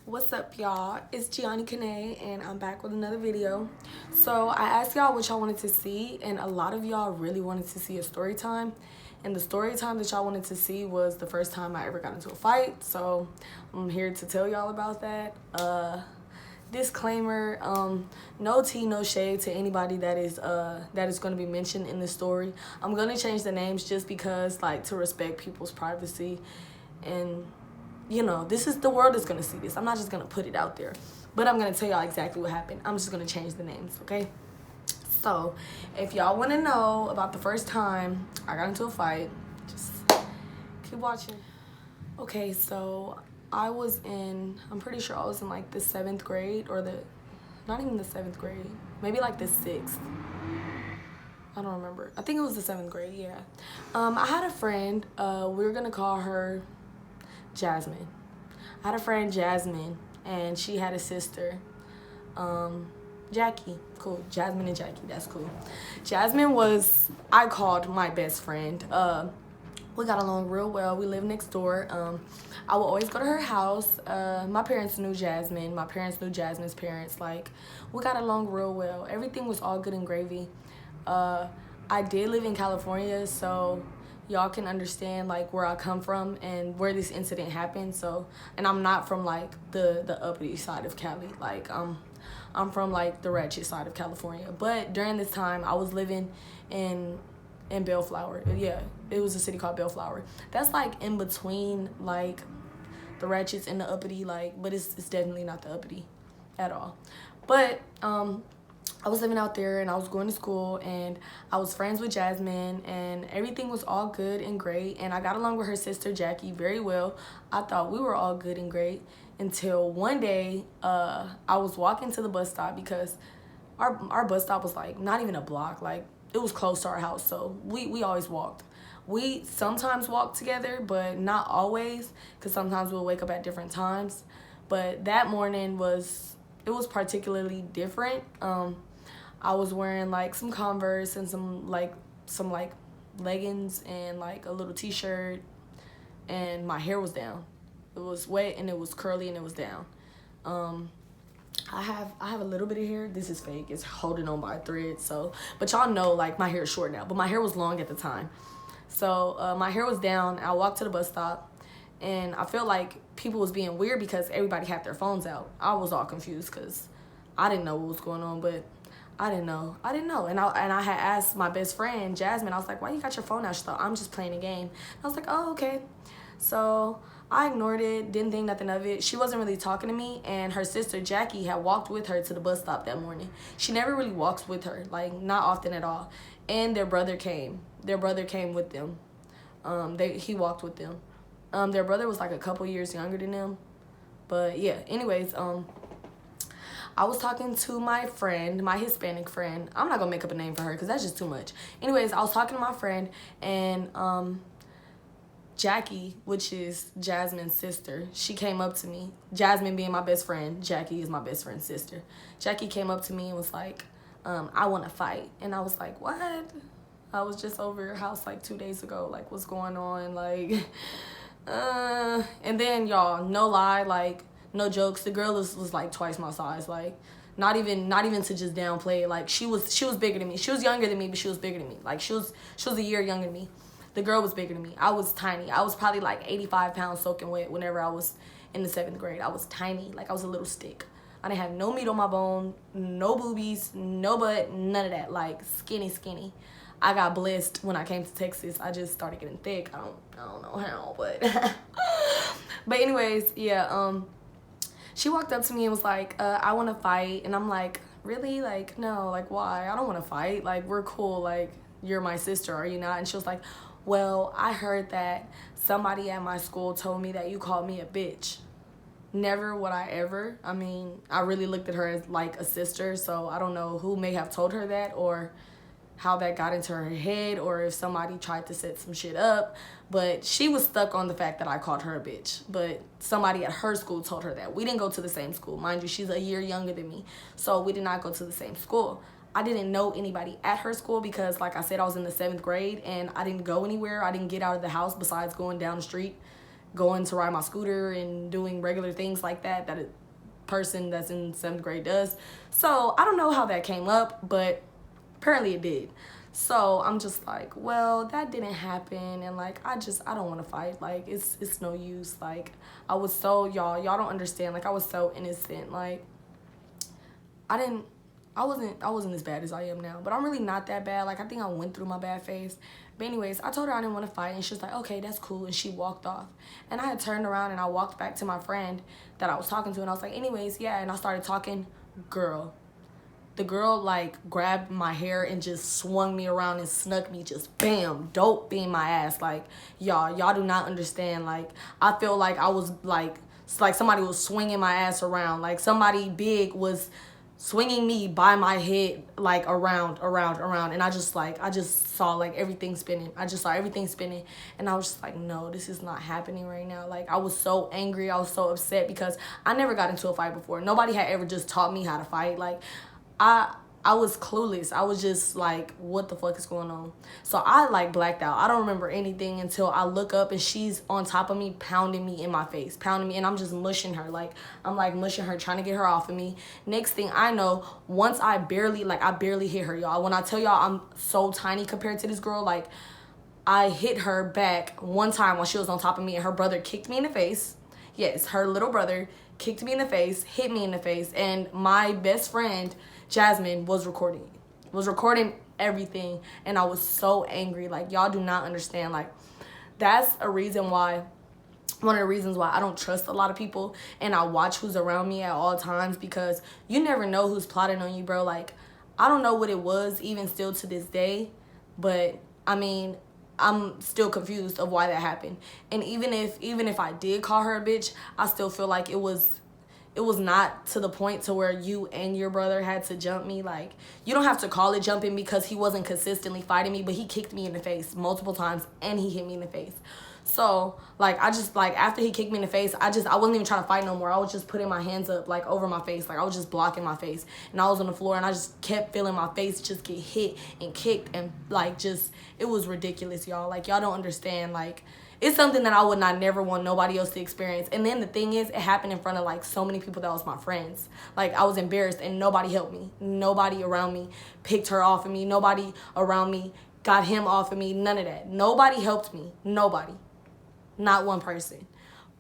What's up, y'all? It's Gianni, Kennaye, and I'm back with another video. So I asked y'all what y'all wanted to see, and a lot of y'all really wanted to see a story time. And the story time that y'all wanted to see was the first time I ever got into a fight. So I'm here to tell y'all about that. Disclaimer, no tea, no shade to anybody that is going to be mentioned in this story. I'm going to change the names just because, like, to respect people's privacy. And this is the world is gonna see this. I'm not just gonna put it out there, but I'm gonna tell y'all exactly what happened. I'm just gonna change the names, okay? So, if y'all wanna know about the first time I got into a fight, just keep watching. Okay, so I'm pretty sure I was in like the 7th grade not even the 7th grade, maybe like the 6th. I don't remember. I think it was the 7th grade, yeah. I had a friend, we were gonna call her Jasmine. I had a friend, Jasmine, and she had a sister, Jackie. Cool. Jasmine and Jackie. That's cool. Jasmine I called my best friend. We got along real well. We lived next door. I would always go to her house. My parents knew Jasmine. My parents knew Jasmine's parents. Like, we got along real well. Everything was all good and gravy. I did live in California, so y'all can understand like where I come from and where this incident happened. So, and I'm not from like the uppity side of Cali. Like I'm from like the ratchet side of California. But during this time, I was living in Bellflower. Yeah, it was a city called Bellflower. That's like in between like the ratchets and the uppity. Like, but it's definitely not the uppity at all. But I was living out there and I was going to school and I was friends with Jasmine and everything was all good and great, and I got along with her sister Jackie very well. I thought we were all good and great until one day I was walking to the bus stop because our bus stop was like not even a block, like it was close to our house, so we always walked. We sometimes walked together, but not always, because sometimes we'll wake up at different times. But that morning was particularly different. I was wearing like some Converse and some leggings and like a little t-shirt, and my hair was down. It was wet and it was curly and it was down. I have a little bit of hair. This is fake. It's holding on by a thread. So, but y'all know like my hair is short now, but my hair was long at the time. So my hair was down. I walked to the bus stop, and I felt like people was being weird because everybody had their phones out. I was all confused because I didn't know what was going on, but I didn't know. And I had asked my best friend, Jasmine, I was like, why you got your phone out? She thought, I'm just playing a game. I was like, oh, okay. So I ignored it, didn't think nothing of it. She wasn't really talking to me, and her sister, Jackie, had walked with her to the bus stop that morning. She never really walks with her, like not often at all. And their brother came. Their brother came with them. He walked with them. Their brother was like a couple years younger than them. But yeah, anyways, I was talking to my friend, my Hispanic friend. I'm not gonna make up a name for her because that's just too much. Anyways, I was talking to my friend, and Jackie, which is Jasmine's sister, she came up to me. Jasmine being my best friend, Jackie is my best friend's sister. Jackie came up to me and was like, I want to fight. And I was like, what? I was just over your house like 2 days ago. Like, what's going on? Like, and then y'all, no lie, like, no jokes, the girl was like twice my size. Like, not even to just downplay it. Like, she was bigger than me. She was younger than me, but she was bigger than me. Like, she was a year younger than me. The girl was bigger than me. I was tiny. I was probably like 85 pounds soaking wet whenever I was in the 7th grade. I was tiny. Like, I was a little stick. I didn't have no meat on my bone, no boobies, no butt, none of that. Like, skinny. I got blessed when I came to Texas. I just started getting thick. I don't know how, but but anyways, yeah. She walked up to me and was like, I want to fight. And I'm like, really? Like, no, like, why? I don't want to fight. Like, we're cool. Like, you're my sister, are you not? And she was like, well, I heard that somebody at my school told me that you called me a bitch. Never would I ever. I mean, I really looked at her as like a sister, so I don't know who may have told her that or how that got into her head, or if somebody tried to set some shit up. But she was stuck on the fact that I called her a bitch. But somebody at her school told her that. We didn't go to the same school. Mind you, she's a year younger than me. So we did not go to the same school. I didn't know anybody at her school because, like I said, I was in the 7th grade and I didn't go anywhere. I didn't get out of the house besides going down the street going to ride my scooter and doing regular things like that a person that's in 7th grade does. So I don't know how that came up, but apparently it did. So I'm just like, well, that didn't happen, and like I don't want to fight. Like it's no use. Like I was so y'all don't understand. Like I was so innocent. Like I wasn't as bad as I am now, but I'm really not that bad. Like I think I went through my bad phase. But anyways, I told her I didn't want to fight, and she was like, okay, that's cool, and she walked off. And I had turned around and I walked back to my friend that I was talking to, and I was like, anyways, yeah, and I started talking. Girl, the girl like grabbed my hair and just swung me around and snuck me, just bam, dope being my ass. Like y'all do not understand. Like I feel like I was like somebody was swinging my ass around. Like somebody big was swinging me by my head, like around, and I just saw like everything spinning. I just saw everything spinning, and I was just like, no, this is not happening right now. Like I was so angry, I was so upset because I never got into a fight before. Nobody had ever just taught me how to fight. Like I was clueless. I was just like, what the fuck is going on? So I like blacked out. I don't remember anything until I look up and she's on top of me, pounding me in my face, pounding me, and I'm just mushing her. Like I'm like mushing her, trying to get her off of me. Next thing I know, once I barely hit her, y'all. When I tell y'all I'm so tiny compared to this girl, like I hit her back one time while she was on top of me, and her brother kicked me in the face. Yes, her little brother kicked me in the face, hit me in the face, and my best friend Jasmine was recording everything, and I was so angry. Like y'all do not understand. Like that's one of the reasons why I don't trust a lot of people, and I watch who's around me at all times, because you never know who's plotting on you, bro. Like I don't know what it was even still to this day, but I mean, I'm still confused of why that happened. And even if I did call her a bitch, I still feel like it was not to the point to where you and your brother had to jump me. Like you don't have to call it jumping because he wasn't consistently fighting me, but he kicked me in the face multiple times and he hit me in the face. So like I just like after he kicked me in the face, I wasn't even trying to fight no more. I was just putting my hands up like over my face. Like I was just blocking my face, and I was on the floor, and I just kept feeling my face just get hit and kicked, and like just it was ridiculous, y'all. Like y'all don't understand. Like it's something that I would not never want nobody else to experience. And then the thing is, it happened in front of like so many people that was my friends. Like I was embarrassed, and nobody helped me. Nobody around me picked her off of me. Nobody around me got him off of me. None of that. Nobody helped me. Nobody. Not one person.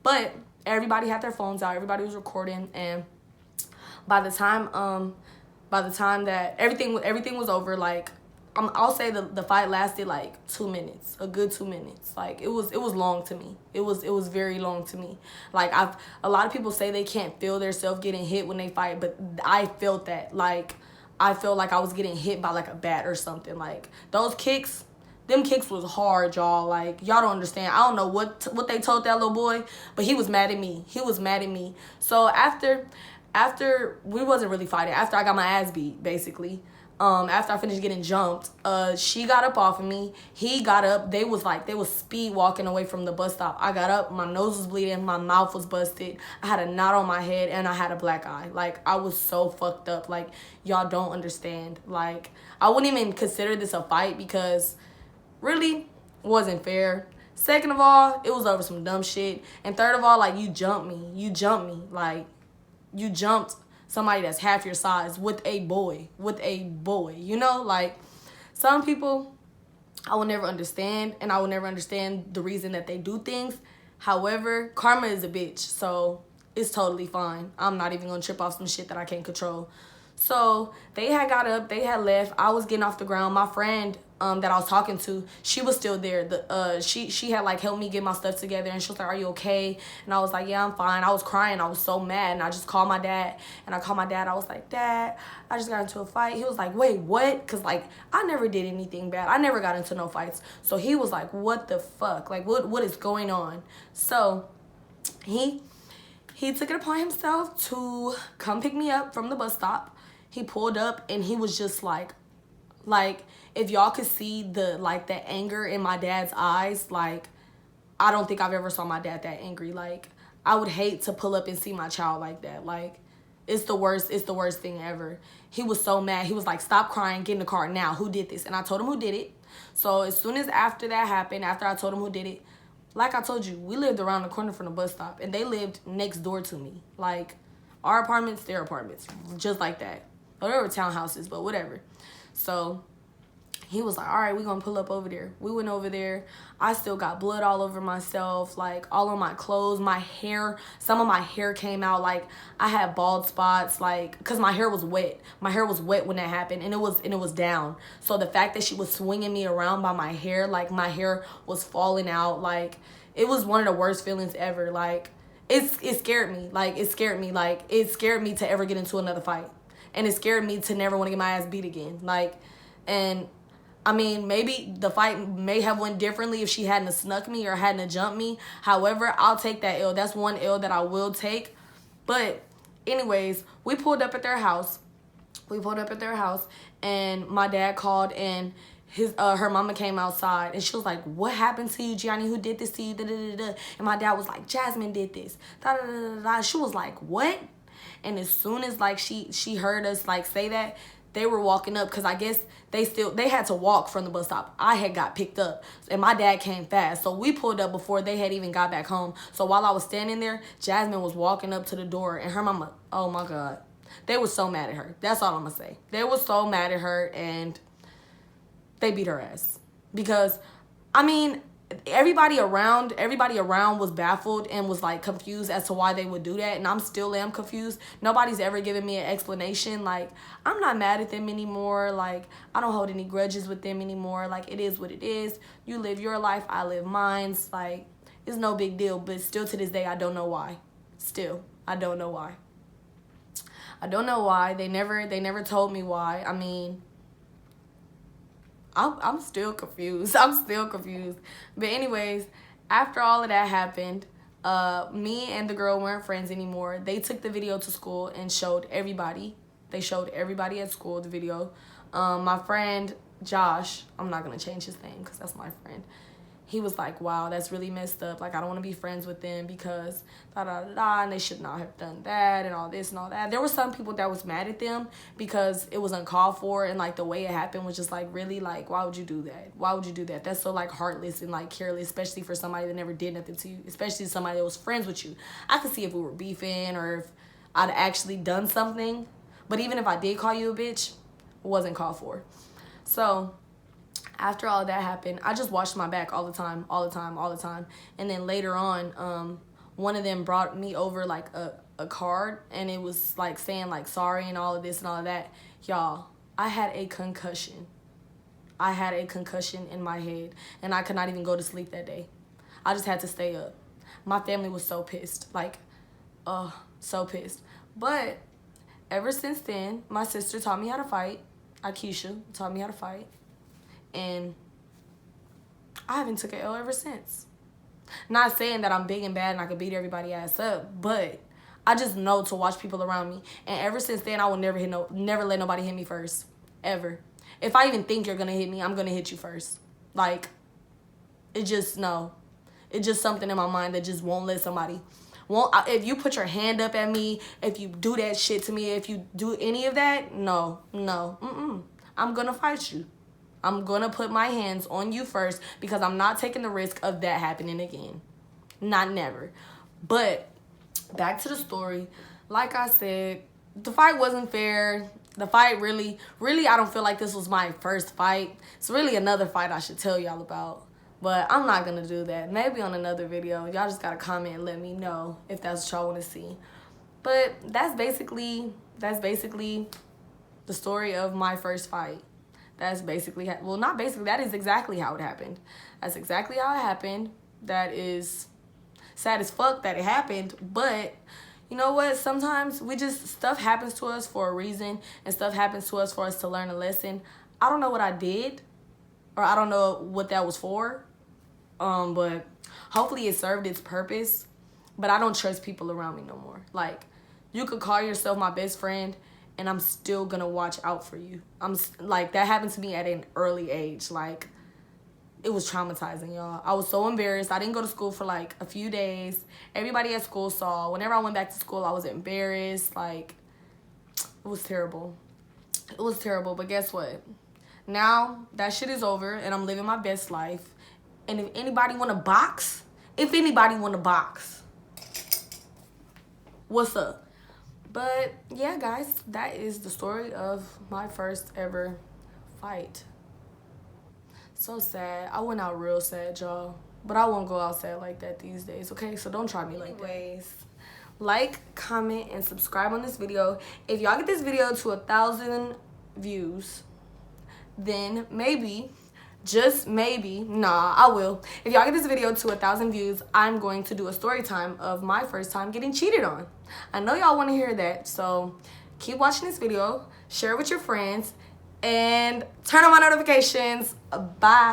But everybody had their phones out. Everybody was recording, and by the time that everything was over, like I'll say the fight lasted like 2 minutes, a good 2 minutes. Like it was long to me. It was very long to me. Like a lot of people say they can't feel themselves getting hit when they fight, but I felt that. Like I felt like I was getting hit by like a bat or something. Like those kicks. Them kicks was hard, y'all. Like, y'all don't understand. I don't know what they told that little boy, but he was mad at me. He was mad at me. So after we wasn't really fighting. After I got my ass beat, basically. After I finished getting jumped, she got up off of me. He got up. They was speed walking away from the bus stop. I got up. My nose was bleeding. My mouth was busted. I had a knot on my head, and I had a black eye. Like, I was so fucked up. Like, y'all don't understand. Like, I wouldn't even consider this a fight because really wasn't fair. Second of all, it was over some dumb shit. And third of all, like, you jumped me. Like, you jumped somebody that's half your size with a boy, you know? Like, some people I will never understand, and I will never understand the reason that they do things. However, karma is a bitch, so it's totally fine. I'm not even gonna trip off some shit that I can't control. So they had got up, they had left. I was getting off the ground. My friend that I was talking to, she was still there. She had like helped me get my stuff together, and she was like, "Are you okay?" And I was like, "Yeah, I'm fine." I was crying. I was so mad, and I just called my dad. And I called my dad. I was like, "Dad, I just got into a fight." He was like, "Wait, what?" Cause like I never did anything bad. I never got into no fights. So he was like, "What the fuck? Like what is going on?" So he took it upon himself to come pick me up from the bus stop. He pulled up, and he was just like if y'all could see the anger in my dad's eyes, like I don't think I've ever saw my dad that angry. Like I would hate to pull up and see my child like that. Like it's the worst thing ever. He was so mad. He was like, "Stop crying, get in the car now. Who did this?" And I told him who did it. So as soon as after that happened, after I told him who did it, like I told you, we lived around the corner from the bus stop, and they lived next door to me. Like, our apartments, their apartments, just like that. Or they were townhouses, but whatever. So he was like, all right, we're going to pull up over there. We went over there. I still got blood all over myself, like all on my clothes, my hair. Some of my hair came out. Like, I had bald spots, like, because my hair was wet. My hair was wet when that happened, and it was down. So the fact that she was swinging me around by my hair, like, my hair was falling out. Like, it was one of the worst feelings ever. Like, it scared me. Like, it scared me. Like, it scared me to ever get into another fight. And it scared me to never want to get my ass beat again. Like, and I mean, maybe the fight may have went differently if she hadn't snuck me or hadn't jumped me. However, I'll take that L. That's one L that I will take. But anyways, we pulled up at their house. And my dad called, and her mama came outside, and she was like, what happened to you, Gianni? Who did this to you? Da, da, da, da. And my dad was like, Jasmine did this. Da, da, da, da, da. She was like, what? And as soon as, like, she heard us, like, say that, they were walking up, because I guess they had to walk from the bus stop. I had got picked up, and my dad came fast. So we pulled up before they had even got back home. So while I was standing there, Jasmine was walking up to the door, and her mama, oh my God, they were so mad at her. That's all I'm going to say. They were so mad at her, and they beat her ass. Because, I mean, everybody around was baffled and was like confused as to why they would do that, and I'm still am confused. Nobody's ever given me an explanation. Like, I'm not mad at them anymore. Like, I don't hold any grudges with them anymore. Like, it is what it is. You live your life, I live mine. Like, it's no big deal. But still to this day, I don't know why. Still, I don't know why. They never told me why. I mean, I'm still confused. But anyways, after all of that happened, me and the girl weren't friends anymore. They took the video to school and showed everybody. They showed everybody at school the video. My friend Josh, I'm not going to change his name because that's my friend. He was like, wow, that's really messed up. Like, I don't want to be friends with them because da-da-da-da, and they should not have done that and all this and all that. There were some people that was mad at them because it was uncalled for, and, like, the way it happened was just, like, really, like, why would you do that? Why would you do that? That's so, like, heartless and, like, careless, especially for somebody that never did nothing to you, especially somebody that was friends with you. I could see if we were beefing or if I'd actually done something, but even if I did call you a bitch, it wasn't called for. So after all that happened, I just watched my back all the time. And then later on, one of them brought me over, like, a card, and it was, like, saying, like, sorry and all of this and all of that. Y'all, I had a concussion. In my head, and I could not even go to sleep that day. I just had to stay up. My family was so pissed. Like, so pissed. But ever since then, my sister taught me how to fight. Akeisha taught me how to fight. And I haven't took an L ever since. Not saying that I'm big and bad and I could beat everybody ass up, but I just know to watch people around me. And ever since then, I will never let nobody hit me first. Ever. If I even think you're going to hit me, I'm going to hit you first. Like, it's just something in my mind that just won't let somebody. If you put your hand up at me, if you do that shit to me, if you do any of that, no. I'm going to fight you. I'm going to put my hands on you first because I'm not taking the risk of that happening again. Not never. But back to the story. Like I said, the fight wasn't fair. The fight really, I don't feel like this was my first fight. It's really another fight I should tell y'all about. But I'm not going to do that. Maybe on another video. Y'all just got to comment and let me know if that's what y'all want to see. But that's basically the story of my first fight. That's basically, well, not basically, that is exactly how it happened. That's exactly how it happened. That is sad as fuck that it happened, but you know what? Sometimes stuff happens to us for a reason, and stuff happens to us for us to learn a lesson. I don't know what I did, or I don't know what that was for, but hopefully it served its purpose, but I don't trust people around me no more. Like, you could call yourself my best friend, and I'm still gonna watch out for you. Like, that happened to me at an early age. Like, it was traumatizing, y'all. I was so embarrassed. I didn't go to school for, like, a few days. Everybody at school saw. Whenever I went back to school, I was embarrassed. Like, it was terrible. But guess what? Now, that shit is over, and I'm living my best life. And if anybody want to box, If anybody want to box, what's up? But yeah, guys, that is the story of my first ever fight. So sad. I went out real sad, y'all. But I won't go out sad like that these days, okay? So don't try me like that. Anyways, like, comment, and subscribe on this video. If y'all get this video to 1,000 views, then maybe, just maybe, nah, I will. If y'all get this video to 1,000 views, I'm going to do a story time of my first time getting cheated on. I know y'all want to hear that, so keep watching this video, share it with your friends, and turn on my notifications. Bye.